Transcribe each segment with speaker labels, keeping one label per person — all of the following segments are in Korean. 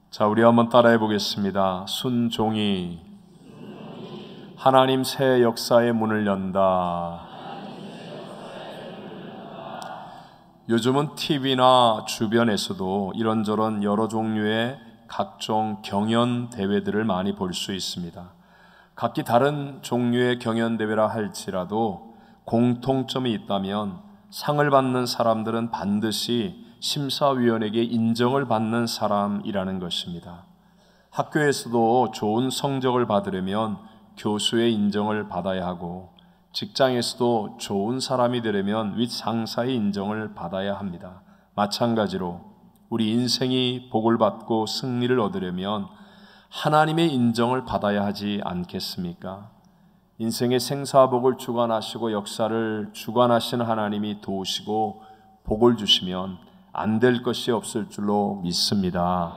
Speaker 1: 자, 우리 한번 따라해 보겠습니다. 순종이 하나님 새 역사의 문을 연다. 요즘은 TV나 주변에서도 이런저런 여러 종류의 각종 경연 대회들을 많이 볼 수 있습니다. 각기 다른 종류의 경연 대회라 할지라도 공통점이 있다면 상을 받는 사람들은 반드시 심사위원에게 인정을 받는 사람이라는 것입니다. 학교에서도 좋은 성적을 받으려면 교수의 인정을 받아야 하고, 직장에서도 좋은 사람이 되려면 윗상사의 인정을 받아야 합니다. 마찬가지로 우리 인생이 복을 받고 승리를 얻으려면 하나님의 인정을 받아야 하지 않겠습니까? 인생의 생사복을 주관하시고 역사를 주관하시는 하나님이 도우시고 복을 주시면 안 될 것이 없을 줄로 믿습니다.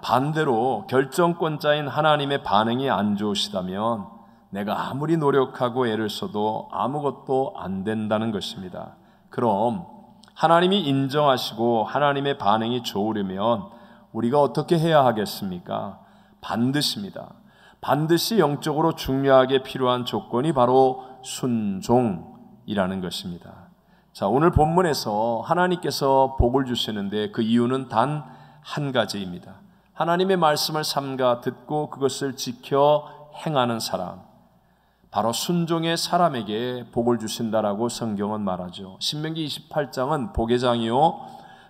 Speaker 1: 반대로 결정권자인 하나님의 반응이 안 좋으시다면 내가 아무리 노력하고 애를 써도 아무것도 안 된다는 것입니다. 그럼 하나님이 인정하시고 하나님의 반응이 좋으려면 우리가 어떻게 해야 하겠습니까? 반드시입니다. 반드시 영적으로 중요하게 필요한 조건이 바로 순종이라는 것입니다. 자, 오늘 본문에서 하나님께서 복을 주시는데 그 이유는 단 한 가지입니다. 하나님의 말씀을 삼가 듣고 그것을 지켜 행하는 사람, 바로 순종의 사람에게 복을 주신다라고 성경은 말하죠. 신명기 28장은 복의 장이요,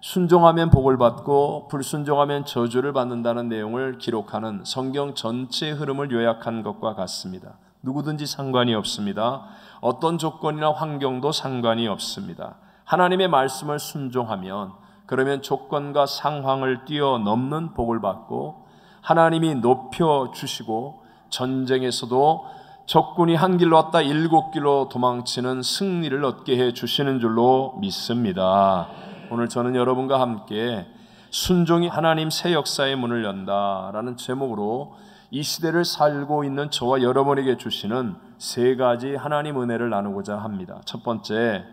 Speaker 1: 순종하면 복을 받고 불순종하면 저주를 받는다는 내용을 기록하는 성경 전체의 흐름을 요약한 것과 같습니다. 누구든지 상관이 없습니다. 어떤 조건이나 환경도 상관이 없습니다. 하나님의 말씀을 순종하면, 그러면 조건과 상황을 뛰어넘는 복을 받고 하나님이 높여주시고 전쟁에서도 적군이 한 길로 왔다 7길로 도망치는 승리를 얻게 해주시는 줄로 믿습니다. 오늘 저는 여러분과 함께 순종이 하나님 새 역사의 문을 연다라는 제목으로 이 시대를 살고 있는 저와 여러분에게 주시는 세 가지 하나님 은혜를 나누고자 합니다. 첫 번째,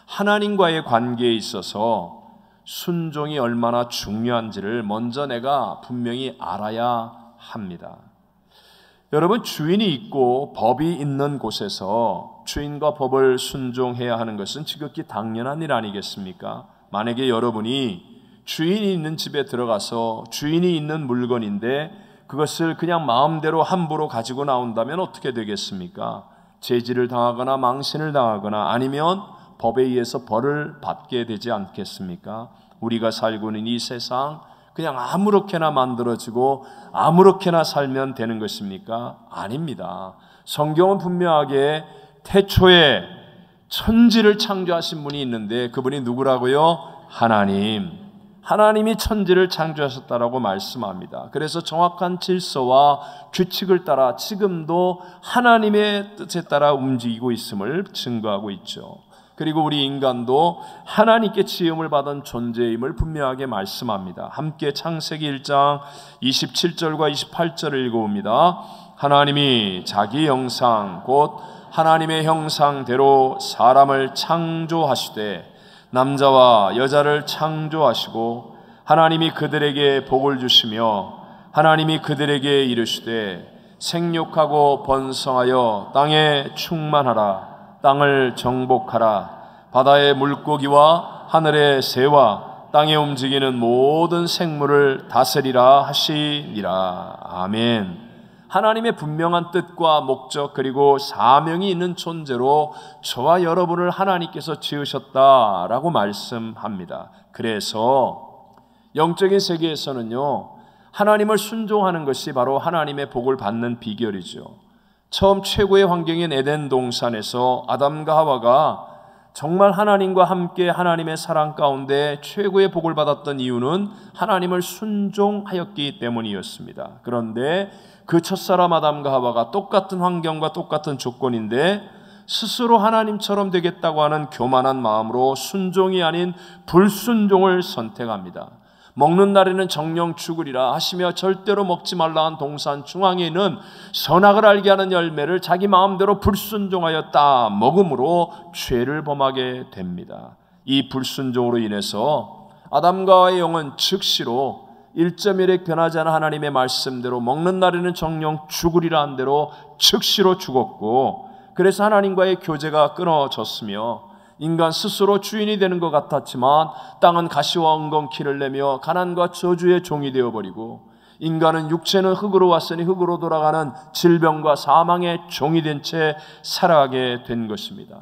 Speaker 1: 하나님과의 관계에 있어서 순종이 얼마나 중요한지를 먼저 내가 분명히 알아야 합니다. 여러분, 주인이 있고 법이 있는 곳에서 주인과 법을 순종해야 하는 것은 지극히 당연한 일 아니겠습니까? 만약에 여러분이 주인이 있는 집에 들어가서 주인이 있는 물건인데 그것을 그냥 마음대로 함부로 가지고 나온다면 어떻게 되겠습니까? 제지를 당하거나 망신을 당하거나 아니면 법에 의해서 벌을 받게 되지 않겠습니까? 우리가 살고 있는 이 세상 그냥 아무렇게나 만들어지고 아무렇게나 살면 되는 것입니까? 아닙니다. 성경은 분명하게 태초에 천지를 창조하신 분이 있는데 그분이 누구라고요? 하나님이 천지를 창조하셨다라고 말씀합니다. 그래서 정확한 질서와 규칙을 따라 지금도 하나님의 뜻에 따라 움직이고 있음을 증거하고 있죠. 그리고 우리 인간도 하나님께 지음을 받은 존재임을 분명하게 말씀합니다. 함께 창세기 1장 27절과 28절을 읽어봅니다. 하나님이 자기 형상 곧 하나님의 형상대로 사람을 창조하시되 남자와 여자를 창조하시고 하나님이 그들에게 복을 주시며 하나님이 그들에게 이르시되 생육하고 번성하여 땅에 충만하라. 땅을 정복하라. 바다의 물고기와 하늘의 새와 땅에 움직이는 모든 생물을 다스리라 하시니라. 아멘. 하나님의 분명한 뜻과 목적 그리고 사명이 있는 존재로 저와 여러분을 하나님께서 지으셨다라고 말씀합니다. 그래서 영적인 세계에서는요, 하나님을 순종하는 것이 바로 하나님의 복을 받는 비결이죠. 처음 최고의 환경인 에덴 동산에서 아담과 하와가 정말 하나님과 함께 하나님의 사랑 가운데 최고의 복을 받았던 이유는 하나님을 순종하였기 때문이었습니다. 그런데 그 첫사람 아담과 하와가 똑같은 환경과 똑같은 조건인데 스스로 하나님처럼 되겠다고 하는 교만한 마음으로 순종이 아닌 불순종을 선택합니다. 먹는 날에는 정령 죽으리라 하시며 절대로 먹지 말라 한 동산 중앙에 있는 선악을 알게 하는 열매를 자기 마음대로 불순종하여 따 먹음으로 죄를 범하게 됩니다. 이 불순종으로 인해서 아담과 하와의 영은 즉시로 1.1획 변하지 않은 하나님의 말씀대로 먹는 날에는 정령 죽으리라 한 대로 즉시로 죽었고, 그래서 하나님과의 교제가 끊어졌으며 인간 스스로 주인이 되는 것 같았지만 땅은 가시와 엉겅퀴를 내며 가난과 저주의 종이 되어버리고, 인간은 육체는 흙으로 왔으니 흙으로 돌아가는 질병과 사망의 종이 된 채 살아가게 된 것입니다.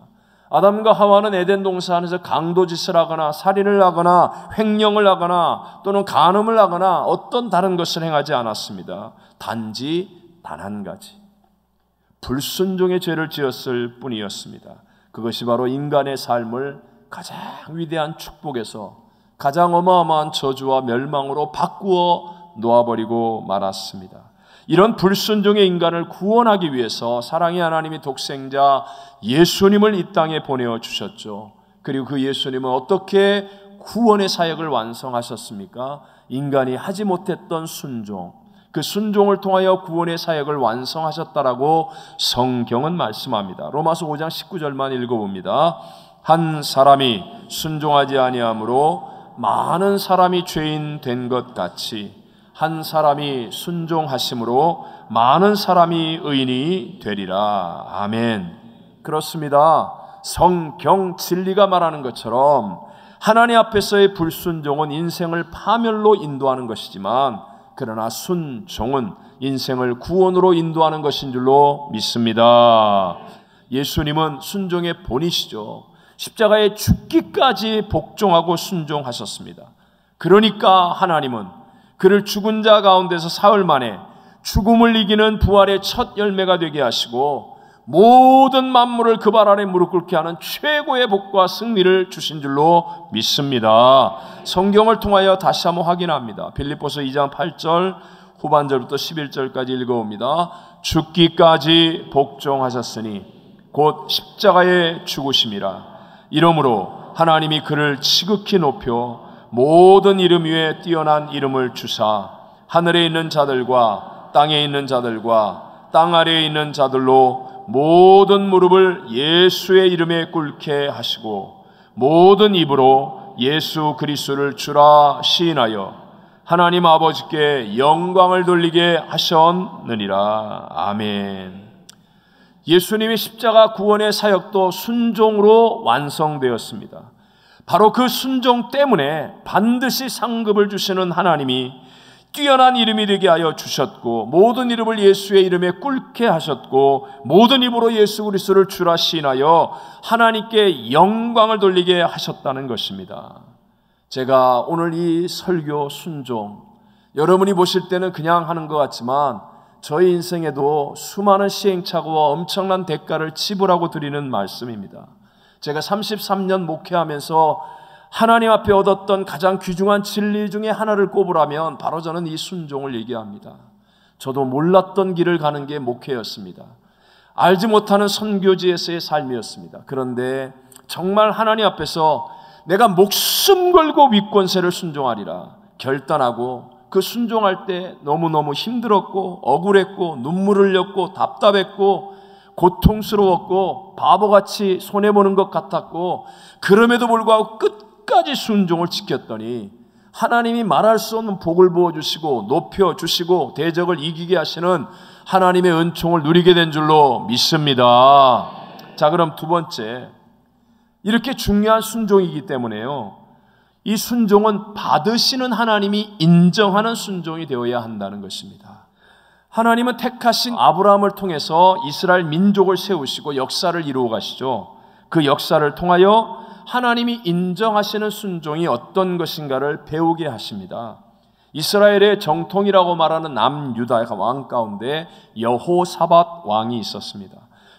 Speaker 1: 아담과 하와는 에덴 동산 안에서 강도짓을 하거나 살인을 하거나 횡령을 하거나 또는 간음을 하거나 어떤 다른 것을 행하지 않았습니다. 단지 단 한 가지, 불순종의 죄를 지었을 뿐이었습니다. 그것이 바로 인간의 삶을 가장 위대한 축복에서 가장 어마어마한 저주와 멸망으로 바꾸어 놓아버리고 말았습니다. 이런 불순종의 인간을 구원하기 위해서 사랑의 하나님이 독생자 예수님을 이 땅에 보내주셨죠. 그리고 그 예수님은 어떻게 구원의 사역을 완성하셨습니까? 인간이 하지 못했던 순종, 그 순종을 통하여 구원의 사역을 완성하셨다라고 성경은 말씀합니다. 로마서 5장 19절만 읽어봅니다. 한 사람이 순종하지 아니함으로 많은 사람이 죄인 된 것 같이 한 사람이 순종하심으로 많은 사람이 의인이 되리라. 아멘. 그렇습니다. 성경 진리가 말하는 것처럼 하나님 앞에서의 불순종은 인생을 파멸로 인도하는 것이지만, 그러나 순종은 인생을 구원으로 인도하는 것인 줄로 믿습니다. 예수님은 순종의 본이시죠. 십자가에 죽기까지 복종하고 순종하셨습니다. 그러니까 하나님은 그를 죽은 자 가운데서 사흘 만에 죽음을 이기는 부활의 첫 열매가 되게 하시고 모든 만물을 그 발 아래 무릎 꿇게 하는 최고의 복과 승리를 주신 줄로 믿습니다. 성경을 통하여 다시 한번 확인합니다. 빌립보서 2장 8절 후반절부터 11절까지 읽어봅니다. 죽기까지 복종하셨으니 곧 십자가에 죽으심이라. 이러므로 하나님이 그를 지극히 높여 모든 이름 위에 뛰어난 이름을 주사 하늘에 있는 자들과 땅에 있는 자들과 땅 아래에 있는 자들로 모든 무릎을 예수의 이름에 꿇게 하시고 모든 입으로 예수 그리스도를 주라 시인하여 하나님 아버지께 영광을 돌리게 하셨느니라. 아멘. 예수님의 십자가 구원의 사역도 순종으로 완성되었습니다. 바로 그 순종 때문에 반드시 상급을 주시는 하나님이 뛰어난 이름이 되게 하여 주셨고 모든 이름을 예수의 이름에 꿇게 하셨고 모든 입으로 예수 그리스도를 주라 시인하여 하나님께 영광을 돌리게 하셨다는 것입니다. 제가 오늘 이 설교 순종, 여러분이 보실 때는 그냥 하는 것 같지만 저희 인생에도 수많은 시행착오와 엄청난 대가를 지불하고 드리는 말씀입니다. 제가 33년 목회하면서 하나님 앞에 얻었던 가장 귀중한 진리 중에 하나를 꼽으라면 바로 저는 이 순종을 얘기합니다. 저도 몰랐던 길을 가는 게 목회였습니다. 알지 못하는 선교지에서의 삶이었습니다. 그런데 정말 하나님 앞에서 내가 목숨 걸고 윗권세를 순종하리라 결단하고 그 순종할 때 너무너무 힘들었고 억울했고 눈물을 흘렸고 답답했고 고통스러웠고 바보같이 손해보는 것 같았고 그럼에도 불구하고 끝까지 순종을 지켰더니 하나님이 말할 수 없는 복을 부어주시고 높여주시고 대적을 이기게 하시는 하나님의 은총을 누리게 된 줄로 믿습니다. 자, 그럼 두 번째, 이렇게 중요한 순종이기 때문에요, 이 순종은 받으시는 하나님이 인정하는 순종이 되어야 한다는 것입니다. 하나님은 택하신 아브라함을 통해서 이스라엘 민족을 세우시고 역사를 이루어 가시죠. 그 역사를 통하여 하나님이 인정하시는 순종이 어떤 것인가를 배우게 하십니다. 이스라엘의 정통이라고 말하는 남유다 왕 가운데 여호사밧 왕이 있었습니다.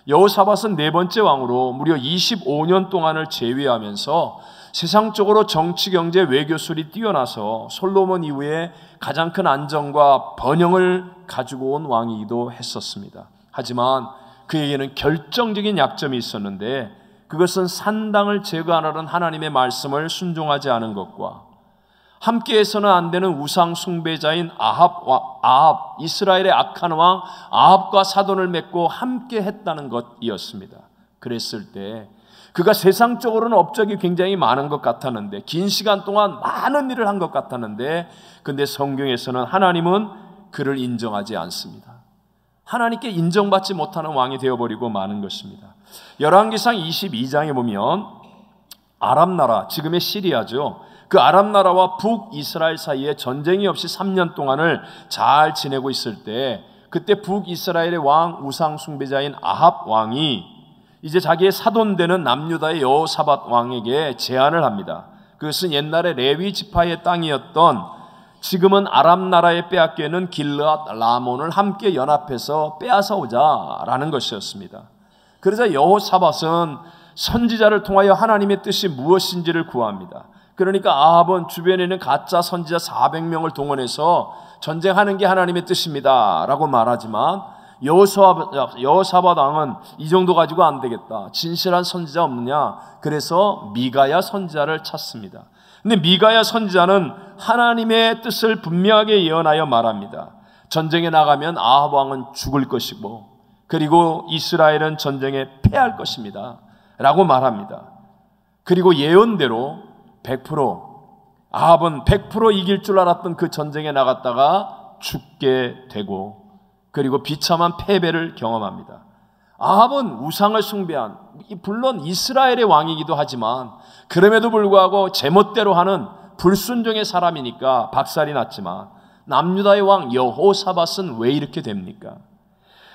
Speaker 1: 여호사밧은 네 번째 왕으로 무려 25년 동안을 재위하면서 세상적으로 정치, 경제, 외교술이 뛰어나서 솔로몬 이후에 가장 큰 안정과 번영을 가지고 온 왕이기도 했었습니다. 하지만 그에게는 결정적인 약점이 있었는데 그것은 산당을 제거하라는 하나님의 말씀을 순종하지 않은 것과 함께해서는 안 되는 우상 숭배자인 아합, 이스라엘의 악한 왕 아합과 사돈을 맺고 함께 했다는 것이었습니다. 그랬을 때 그가 세상적으로는 업적이 굉장히 많은 것 같았는데, 긴 시간 동안 많은 일을 한 것 같았는데, 근데 성경에서는 하나님은 그를 인정하지 않습니다. 하나님께 인정받지 못하는 왕이 되어버리고 마는 것입니다. 열왕기상 22장에 보면 아람 나라, 지금의 시리아죠. 그 아람 나라와 북이스라엘 사이에 전쟁이 없이 3년 동안을 잘 지내고 있을 때, 그때 북이스라엘의 왕 우상 숭배자인 아합 왕이 이제 자기의 사돈되는 남유다의 여호사밧 왕에게 제안을 합니다. 그것은 옛날에 레위 지파의 땅이었던, 지금은 아람 나라에 빼앗겨 있는 길르앗 라몬을 함께 연합해서 빼앗아 오자라는 것이었습니다. 그러자 여호사밧은 선지자를 통하여 하나님의 뜻이 무엇인지를 구합니다. 그러니까 아합은 주변에 있는 가짜 선지자 400명을 동원해서 전쟁하는 게 하나님의 뜻입니다 라고 말하지만, 여호사밧 왕은 이 정도 가지고 안 되겠다, 진실한 선지자 없느냐, 그래서 미가야 선지자를 찾습니다. 근데 미가야 선지자는 하나님의 뜻을 분명하게 예언하여 말합니다. 전쟁에 나가면 아합 왕은 죽을 것이고, 그리고 이스라엘은 전쟁에 패할 것입니다 라고 말합니다. 그리고 예언대로 100%, 아합은 100% 이길 줄 알았던 그 전쟁에 나갔다가 죽게 되고, 그리고 비참한 패배를 경험합니다. 아합은 우상을 숭배한, 물론 이스라엘의 왕이기도 하지만 그럼에도 불구하고 제멋대로 하는 불순종의 사람이니까 박살이 났지만, 남유다의 왕 여호사밧은 왜 이렇게 됩니까?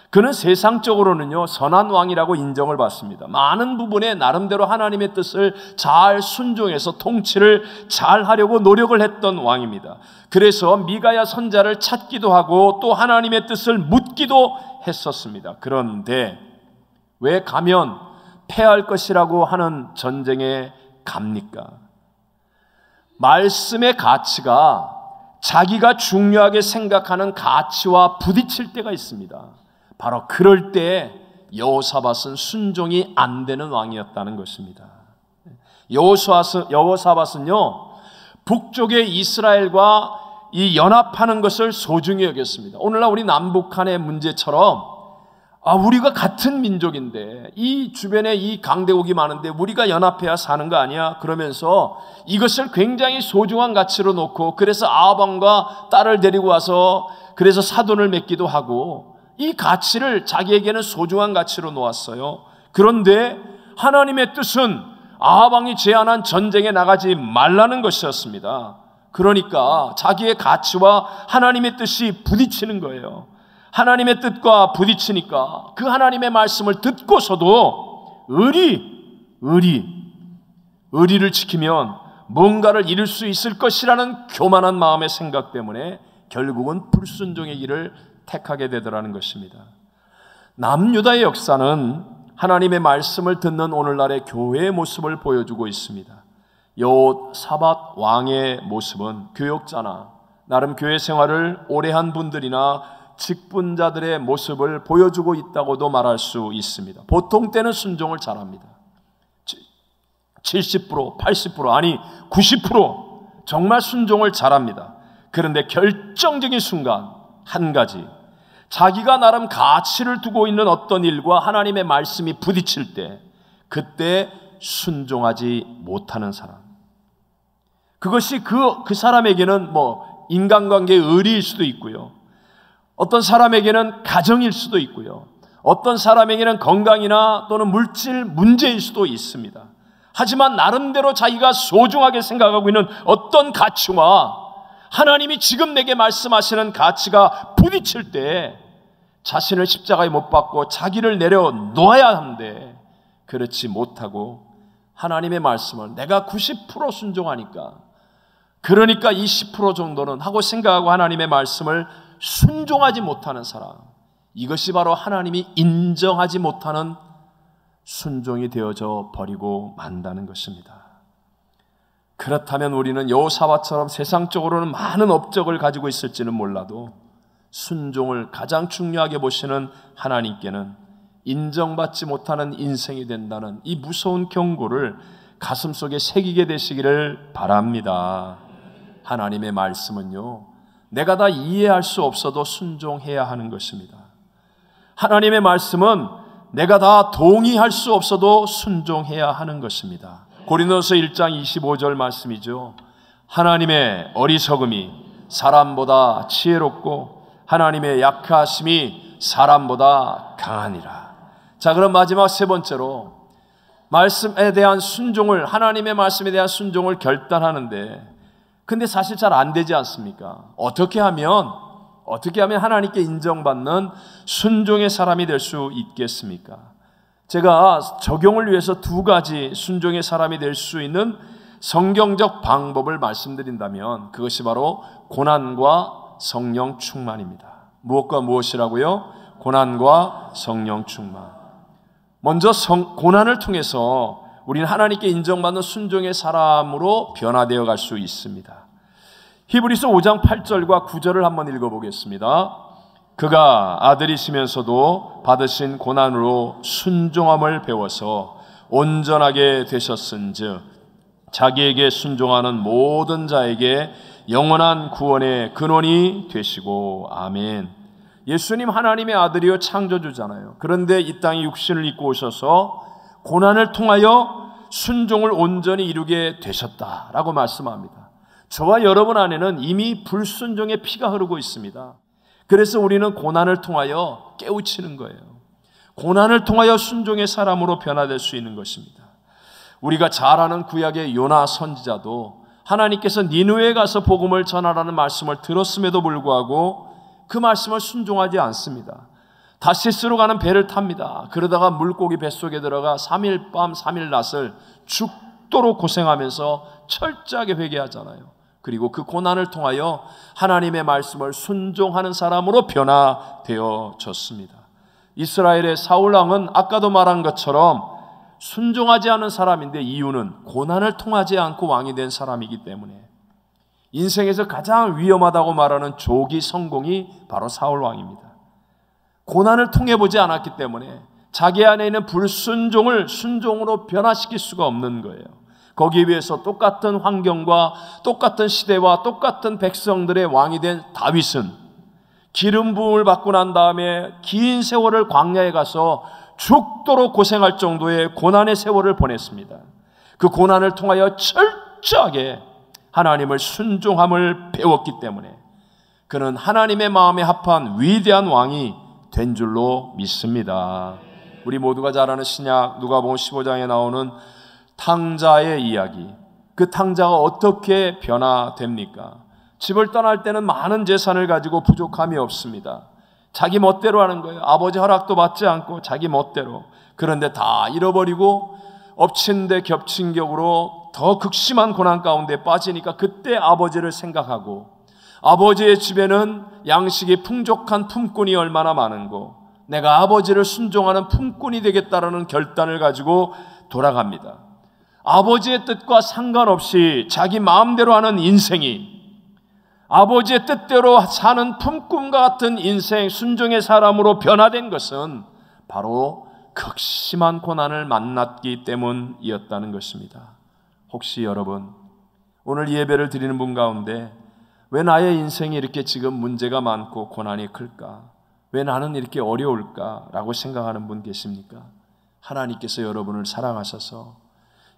Speaker 1: 그는 세상적으로는요 선한 왕이라고 인정을 받습니다. 많은 부분에 나름대로 하나님의 뜻을 잘 순종해서 통치를 잘 하려고 노력을 했던 왕입니다. 그래서 미가야 선자를 찾기도 하고 또 하나님의 뜻을 묻기도 했었습니다. 그런데 왜 가면 패할 것이라고 하는 전쟁에 갑니까? 말씀의 가치가 자기가 중요하게 생각하는 가치와 부딪힐 때가 있습니다. 바로 그럴 때 여호사밧은 순종이 안 되는 왕이었다는 것입니다. 여호사밧은요 북쪽의 이스라엘과 이 연합하는 것을 소중히 여겼습니다. 오늘날 우리 남북한의 문제처럼 우리가 같은 민족인데 이 주변에 이 강대국이 많은데 우리가 연합해야 사는 거 아니야? 그러면서 이것을 굉장히 소중한 가치로 놓고, 그래서 아합 왕과 딸을 데리고 와서 그래서 사돈을 맺기도 하고, 이 가치를 자기에게는 소중한 가치로 놓았어요. 그런데 하나님의 뜻은 아합 왕이 제안한 전쟁에 나가지 말라는 것이었습니다. 그러니까 자기의 가치와 하나님의 뜻이 부딪히는 거예요. 하나님의 뜻과 부딪히니까 그 하나님의 말씀을 듣고서도 의리를 지키면 뭔가를 이룰 수 있을 것이라는 교만한 마음의 생각 때문에 결국은 불순종의 길을 택하게 되더라는 것입니다. 남유다의 역사는 하나님의 말씀을 듣는 오늘날의 교회의 모습을 보여주고 있습니다. 여호사밧 왕의 모습은 교역자나 나름 교회 생활을 오래 한 분들이나 직분자들의 모습을 보여주고 있다고도 말할 수 있습니다. 보통 때는 순종을 잘합니다. 70%, 80%, 아니 90% 정말 순종을 잘합니다. 그런데 결정적인 순간 한 가지, 자기가 나름 가치를 두고 있는 어떤 일과 하나님의 말씀이 부딪힐 때 그때 순종하지 못하는 사람, 그것이 그 사람에게는 인간관계의 의리일 수도 있고요, 어떤 사람에게는 가정일 수도 있고요, 어떤 사람에게는 건강이나 또는 물질 문제일 수도 있습니다. 하지만 나름대로 자기가 소중하게 생각하고 있는 어떤 가치와 하나님이 지금 내게 말씀하시는 가치가 부딪힐 때 자신을 십자가에 못 박고 자기를 내려놓아야 하는데 그렇지 못하고 하나님의 말씀을 내가 90% 순종하니까, 그러니까 이 10% 정도는 하고 생각하고 하나님의 말씀을 순종하지 못하는 사람, 이것이 바로 하나님이 인정하지 못하는 순종이 되어져 버리고 만다는 것입니다. 그렇다면 우리는 여호사밧처럼 세상적으로는 많은 업적을 가지고 있을지는 몰라도 순종을 가장 중요하게 보시는 하나님께는 인정받지 못하는 인생이 된다는 이 무서운 경고를 가슴속에 새기게 되시기를 바랍니다. 하나님의 말씀은요, 내가 다 이해할 수 없어도 순종해야 하는 것입니다. 하나님의 말씀은 내가 다 동의할 수 없어도 순종해야 하는 것입니다. 고린도서 1장 25절 말씀이죠. 하나님의 어리석음이 사람보다 지혜롭고 하나님의 약하심이 사람보다 강하니라. 자, 그럼 마지막 세 번째로 말씀에 대한 순종을, 하나님의 말씀에 대한 순종을 결단하는데, 근데 사실 잘 안 되지 않습니까? 어떻게 하면 하나님께 인정받는 순종의 사람이 될 수 있겠습니까? 제가 적용을 위해서 두 가지 순종의 사람이 될 수 있는 성경적 방법을 말씀드린다면 그것이 바로 고난과 성령 충만입니다. 무엇과 무엇이라고요? 고난과 성령 충만. 먼저 고난을 통해서 우리는 하나님께 인정받는 순종의 사람으로 변화되어 갈 수 있습니다. 히브리서 5장 8절과 9절을 한번 읽어보겠습니다. 그가 아들이시면서도 받으신 고난으로 순종함을 배워서 온전하게 되셨은즉 자기에게 순종하는 모든 자에게 영원한 구원의 근원이 되시고. 아멘. 예수님 하나님의 아들이요 창조주잖아요. 그런데 이 땅에 육신을 입고 오셔서 고난을 통하여 순종을 온전히 이루게 되셨다라고 말씀합니다. 저와 여러분 안에는 이미 불순종의 피가 흐르고 있습니다. 그래서 우리는 고난을 통하여 깨우치는 거예요. 고난을 통하여 순종의 사람으로 변화될 수 있는 것입니다. 우리가 잘 아는 구약의 요나 선지자도 하나님께서 니느웨에 가서 복음을 전하라는 말씀을 들었음에도 불구하고 그 말씀을 순종하지 않습니다. 다시스로 가는 배를 탑니다. 그러다가 물고기 뱃속에 들어가 3일 밤 3일 낮을 죽도록 고생하면서 철저하게 회개하잖아요. 그리고 그 고난을 통하여 하나님의 말씀을 순종하는 사람으로 변화되어졌습니다. 이스라엘의 사울 왕은 아까도 말한 것처럼 순종하지 않은 사람인데 이유는 고난을 통하지 않고 왕이 된 사람이기 때문에 인생에서 가장 위험하다고 말하는 조기 성공이 바로 사울 왕입니다. 고난을 통해 보지 않았기 때문에 자기 안에 있는 불순종을 순종으로 변화시킬 수가 없는 거예요. 거기에 비해서 똑같은 환경과 똑같은 시대와 똑같은 백성들의 왕이 된 다윗은 기름 부음을 받고 난 다음에 긴 세월을 광야에 가서 죽도록 고생할 정도의 고난의 세월을 보냈습니다. 그 고난을 통하여 철저하게 하나님을 순종함을 배웠기 때문에 그는 하나님의 마음에 합한 위대한 왕이 된 줄로 믿습니다. 우리 모두가 잘 아는 신약 누가복음 15장에 나오는 탕자의 이야기. 그 탕자가 어떻게 변화됩니까? 집을 떠날 때는 많은 재산을 가지고 부족함이 없습니다. 자기 멋대로 하는 거예요. 아버지 허락도 받지 않고 자기 멋대로. 그런데 다 잃어버리고 엎친 데 겹친 격으로 더 극심한 고난 가운데 빠지니까 그때 아버지를 생각하고 아버지의 집에는 양식이 풍족한 품꾼이 얼마나 많은고 내가 아버지를 순종하는 품꾼이 되겠다라는 결단을 가지고 돌아갑니다. 아버지의 뜻과 상관없이 자기 마음대로 하는 인생이 아버지의 뜻대로 사는 품꾼과 같은 인생, 순종의 사람으로 변화된 것은 바로 극심한 고난을 만났기 때문이었다는 것입니다. 혹시 여러분 오늘 예배를 드리는 분 가운데 왜 나의 인생이 이렇게 지금 문제가 많고 고난이 클까? 왜 나는 이렇게 어려울까? 라고 생각하는 분 계십니까? 하나님께서 여러분을 사랑하셔서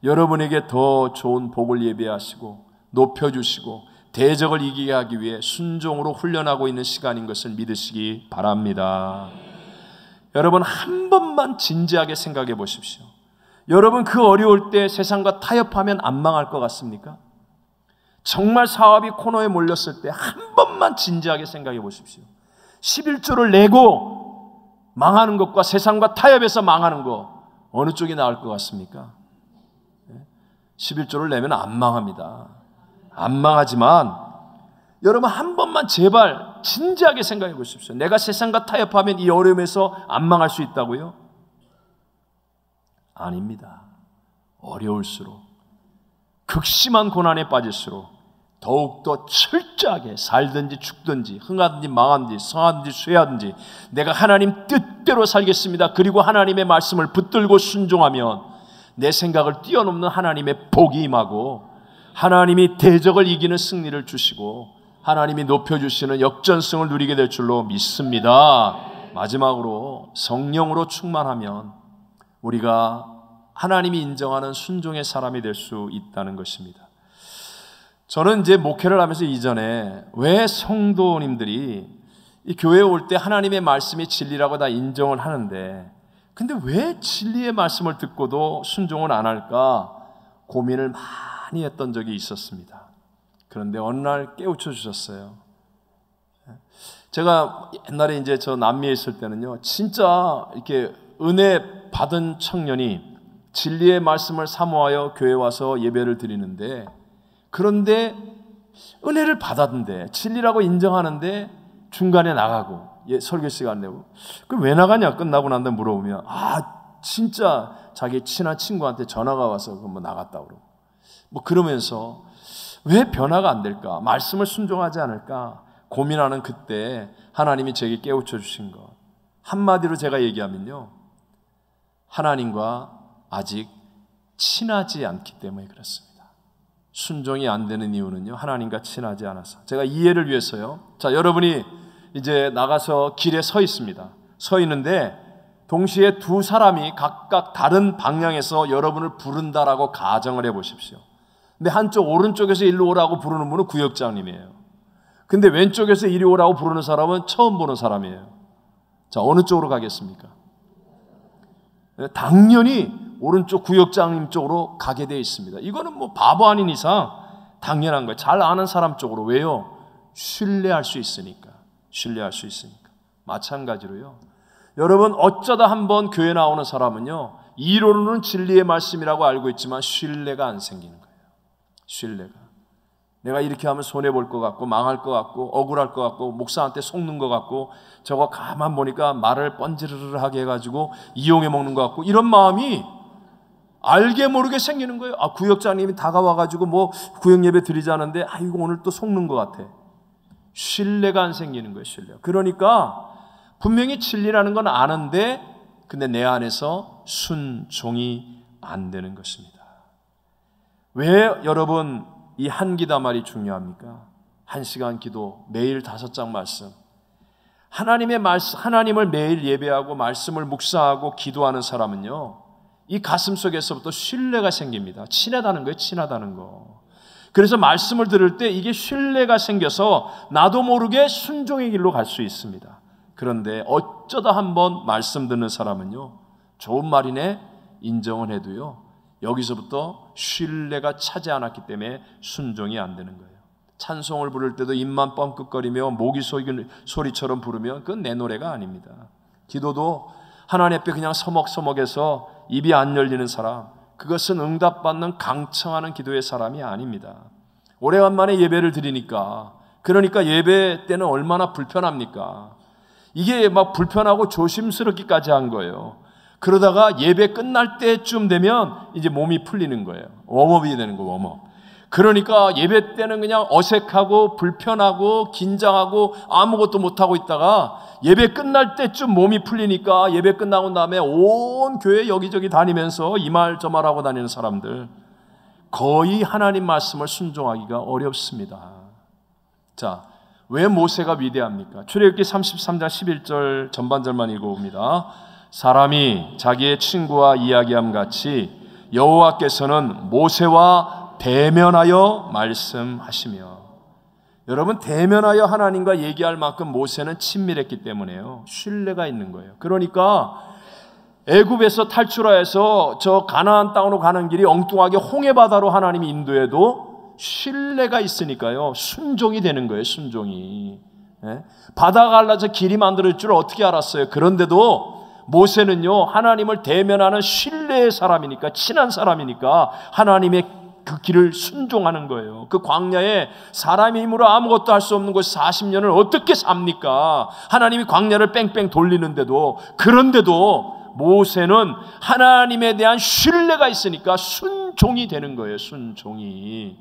Speaker 1: 여러분에게 더 좋은 복을 예비하시고 높여주시고 대적을 이기게 하기 위해 순종으로 훈련하고 있는 시간인 것을 믿으시기 바랍니다. 여러분 한 번만 진지하게 생각해 보십시오. 여러분 그 어려울 때 세상과 타협하면 안 망할 것 같습니까? 정말 사업이 코너에 몰렸을 때 한 번만 진지하게 생각해 보십시오. 11조를 내고 망하는 것과 세상과 타협해서 망하는 것 어느 쪽이 나을 것 같습니까? 11조를 내면 안 망합니다. 안 망하지만 여러분 한 번만 제발 진지하게 생각해 보십시오. 내가 세상과 타협하면 이 어려움에서 안 망할 수 있다고요? 아닙니다. 어려울수록 극심한 고난에 빠질수록 더욱더 철저하게 살든지 죽든지 흥하든지 망하든지 성하든지 쇠하든지 내가 하나님 뜻대로 살겠습니다. 그리고 하나님의 말씀을 붙들고 순종하면 내 생각을 뛰어넘는 하나님의 복이 임하고 하나님이 대적을 이기는 승리를 주시고 하나님이 높여주시는 역전승을 누리게 될 줄로 믿습니다. 마지막으로 성령으로 충만하면 우리가 하나님이 인정하는 순종의 사람이 될 수 있다는 것입니다. 저는 이제 목회를 하면서 이전에 왜 성도님들이 이 교회에 올 때 하나님의 말씀이 진리라고 다 인정을 하는데 근데 왜 진리의 말씀을 듣고도 순종을 안 할까 고민을 많이 했던 적이 있었습니다. 그런데 어느 날 깨우쳐 주셨어요. 제가 옛날에 이제 저 남미에 있을 때는요, 진짜 이렇게 은혜 받은 청년이 진리의 말씀을 사모하여 교회에 와서 예배를 드리는데, 그런데 은혜를 받았는데 진리라고 인정하는데 중간에 나가고 설교 시간 내고 그 왜 나가냐 끝나고 난 다음에 물어보면 진짜 자기 친한 친구한테 전화가 와서 뭐 나갔다 그러고 뭐 그러면서 왜 변화가 안 될까? 말씀을 순종하지 않을까? 고민하는 그때 하나님이 제게 깨우쳐 주신 것 한마디로 제가 얘기하면요, 하나님과 아직 친하지 않기 때문에 그렇습니다. 순종이 안 되는 이유는요, 하나님과 친하지 않아서. 제가 이해를 위해서요, 자, 여러분이 이제 나가서 길에 서 있습니다. 서 있는데 동시에 두 사람이 각각 다른 방향에서 여러분을 부른다라고 가정을 해보십시오. 근데 한쪽 오른쪽에서 일로 오라고 부르는 분은 구역장님이에요. 근데 왼쪽에서 이리 오라고 부르는 사람은 처음 보는 사람이에요. 자, 어느 쪽으로 가겠습니까? 당연히 오른쪽 구역장님 쪽으로 가게 되어 있습니다. 이거는 뭐 바보 아닌 이상 당연한 거예요. 잘 아는 사람 쪽으로. 왜요? 신뢰할 수 있으니까. 신뢰할 수 있으니까. 마찬가지로요, 여러분 어쩌다 한번 교회 나오는 사람은요, 이론은 진리의 말씀이라고 알고 있지만 신뢰가 안 생기는 거예요. 신뢰가. 내가 이렇게 하면 손해볼 것 같고 망할 것 같고 억울할 것 같고 목사한테 속는 것 같고 저거 가만 보니까 말을 뻔지르르하게 해가지고 이용해 먹는 것 같고 이런 마음이 알게 모르게 생기는 거예요. 구역장님이 다가와가지고 뭐 구역예배 드리자는데 이거 오늘 또 속는 것 같아. 신뢰가 안 생기는 거예요. 신뢰. 그러니까 분명히 진리라는 건 아는데 근데 내 안에서 순종이 안 되는 것입니다. 왜 여러분 이 한 기다말이 중요합니까? 1시간 기도, 매일 5장 말씀. 하나님의 말씀, 하나님을 매일 예배하고 말씀을 묵상하고 기도하는 사람은요, 이 가슴 속에서부터 신뢰가 생깁니다. 친하다는 거예요. 친하다는 거. 그래서 말씀을 들을 때 이게 신뢰가 생겨서 나도 모르게 순종의 길로 갈 수 있습니다. 그런데 어쩌다 한번 말씀 듣는 사람은요, 좋은 말이네 인정을 해도요, 여기서부터 신뢰가 차지 않았기 때문에 순종이 안 되는 거예요. 찬송을 부를 때도 입만 뻥끗거리며 모기 소리처럼 부르면 그건 내 노래가 아닙니다. 기도도 하나님 앞에 그냥 서먹서먹해서 입이 안 열리는 사람, 그것은 응답받는 강청하는 기도의 사람이 아닙니다. 오래간만에 예배를 드리니까, 그러니까 예배 때는 얼마나 불편합니까? 이게 막 불편하고 조심스럽기까지 한 거예요. 그러다가 예배 끝날 때쯤 되면 이제 몸이 풀리는 거예요. 웜업이 되는 거예요. 웜업. 그러니까 예배 때는 그냥 어색하고 불편하고 긴장하고 아무것도 못하고 있다가 예배 끝날 때쯤 몸이 풀리니까 예배 끝나고 다음에 온 교회 여기저기 다니면서 이 말 저 말 하고 다니는 사람들, 거의 하나님 말씀을 순종하기가 어렵습니다. 자, 왜 모세가 위대합니까? 출애굽기 33장 11절 전반절만 읽어봅니다. 사람이 자기의 친구와 이야기함 같이 여호와께서는 모세와 대면하여 말씀하시며. 여러분, 대면하여 하나님과 얘기할 만큼 모세는 친밀했기 때문에요, 신뢰가 있는 거예요. 그러니까 애굽에서 탈출하여서 저 가나안 땅으로 가는 길이 엉뚱하게 홍해바다로 하나님이 인도해도 신뢰가 있으니까요, 순종이 되는 거예요. 순종이. 바다가 갈라져 길이 만들어질 줄 어떻게 알았어요? 그런데도 모세는요, 하나님을 대면하는 신뢰의 사람이니까, 친한 사람이니까 하나님의 그 길을 순종하는 거예요. 그 광야에 사람의 힘으로 아무것도 할 수 없는 곳 40년을 어떻게 삽니까? 하나님이 광야를 뺑뺑 돌리는데도, 그런데도 모세는 하나님에 대한 신뢰가 있으니까 순종이 되는 거예요. 순종이.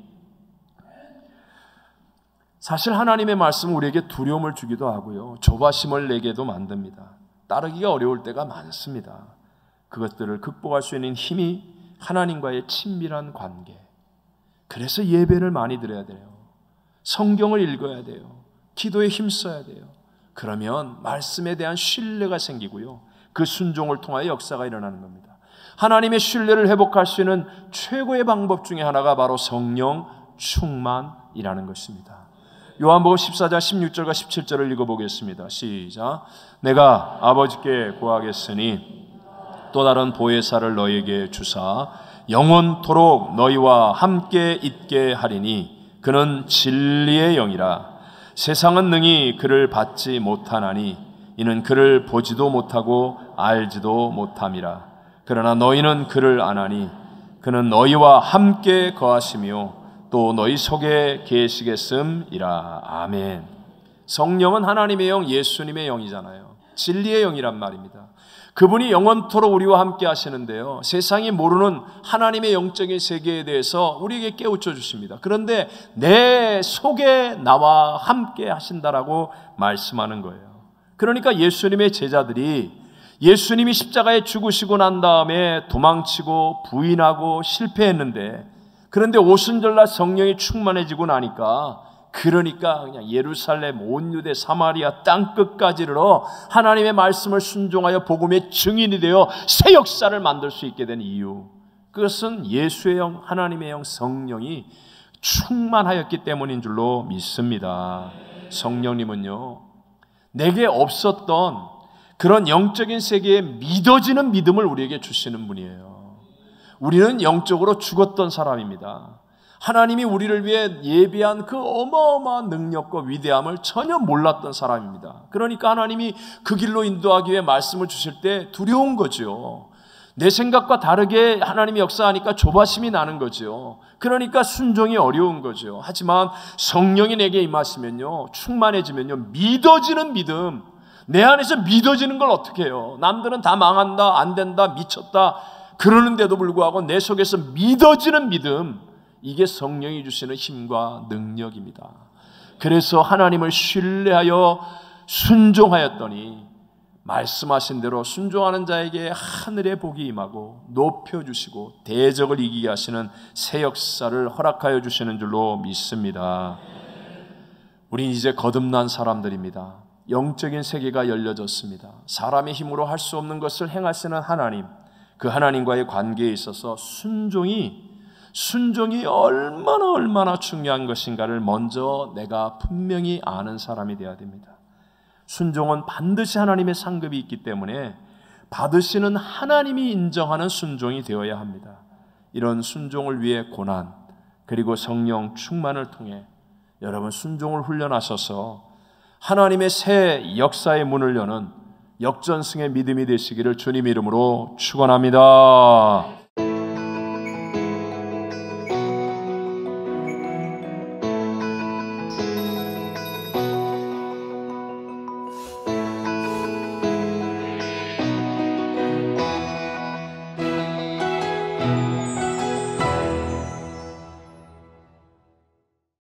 Speaker 1: 사실 하나님의 말씀은 우리에게 두려움을 주기도 하고요, 조바심을 내게도 만듭니다. 따르기가 어려울 때가 많습니다. 그것들을 극복할 수 있는 힘이 하나님과의 친밀한 관계. 그래서 예배를 많이 드려야 돼요. 성경을 읽어야 돼요. 기도에 힘써야 돼요. 그러면 말씀에 대한 신뢰가 생기고요. 그 순종을 통하여 역사가 일어나는 겁니다. 하나님의 신뢰를 회복할 수 있는 최고의 방법 중에 하나가 바로 성령 충만이라는 것입니다. 요한복음 14장 16절과 17절을 읽어보겠습니다. 시작. 내가 아버지께 구하겠으니 또 다른 보혜사를 너희에게 주사 영원토록 너희와 함께 있게 하리니 그는 진리의 영이라. 세상은 능히 그를 받지 못하나니 이는 그를 보지도 못하고 알지도 못함이라. 그러나 너희는 그를 아나니 그는 너희와 함께 거하시며 또 너희 속에 계시겠음이라. 아멘. 성령은 하나님의 영, 예수님의 영이잖아요. 진리의 영이란 말입니다. 그분이 영원토록 우리와 함께 하시는데요, 세상이 모르는 하나님의 영적인 세계에 대해서 우리에게 깨우쳐 주십니다. 그런데 내 속에 나와 함께 하신다라고 말씀하는 거예요. 그러니까 예수님의 제자들이 예수님이 십자가에 죽으시고 난 다음에 도망치고 부인하고 실패했는데, 그런데 오순절날 성령이 충만해지고 나니까 그러니까 그냥 예루살렘, 온 유대, 사마리아 땅끝까지를 하나님의 말씀을 순종하여 복음의 증인이 되어 새 역사를 만들 수 있게 된 이유, 그것은 예수의 영, 하나님의 영, 성령이 충만하였기 때문인 줄로 믿습니다. 성령님은요, 내게 없었던 그런 영적인 세계에 믿어지는 믿음을 우리에게 주시는 분이에요. 우리는 영적으로 죽었던 사람입니다. 하나님이 우리를 위해 예비한 그 어마어마한 능력과 위대함을 전혀 몰랐던 사람입니다. 그러니까 하나님이 그 길로 인도하기 위해 말씀을 주실 때 두려운 거죠. 내 생각과 다르게 하나님이 역사하니까 조바심이 나는 거죠. 그러니까 순종이 어려운 거죠. 하지만 성령이 내게 임하시면요, 충만해지면요, 믿어지는 믿음, 내 안에서 믿어지는 걸 어떻게 해요? 남들은 다 망한다, 안 된다, 미쳤다 그러는데도 불구하고 내 속에서 믿어지는 믿음, 이게 성령이 주시는 힘과 능력입니다. 그래서 하나님을 신뢰하여 순종하였더니 말씀하신 대로 순종하는 자에게 하늘의 복이 임하고 높여주시고 대적을 이기게 하시는 새 역사를 허락하여 주시는 줄로 믿습니다. 우린 이제 거듭난 사람들입니다. 영적인 세계가 열려졌습니다. 사람의 힘으로 할 수 없는 것을 행하시는 하나님, 그 하나님과의 관계에 있어서 순종이 얼마나 중요한 것인가를 먼저 내가 분명히 아는 사람이 되어야 됩니다. 순종은 반드시 하나님의 상급이 있기 때문에 받으시는 하나님이 인정하는 순종이 되어야 합니다. 이런 순종을 위해 고난, 그리고 성령 충만을 통해 여러분 순종을 훈련하셔서 하나님의 새 역사의 문을 여는 역전승의 믿음이 되시기를 주님 이름으로 축원합니다.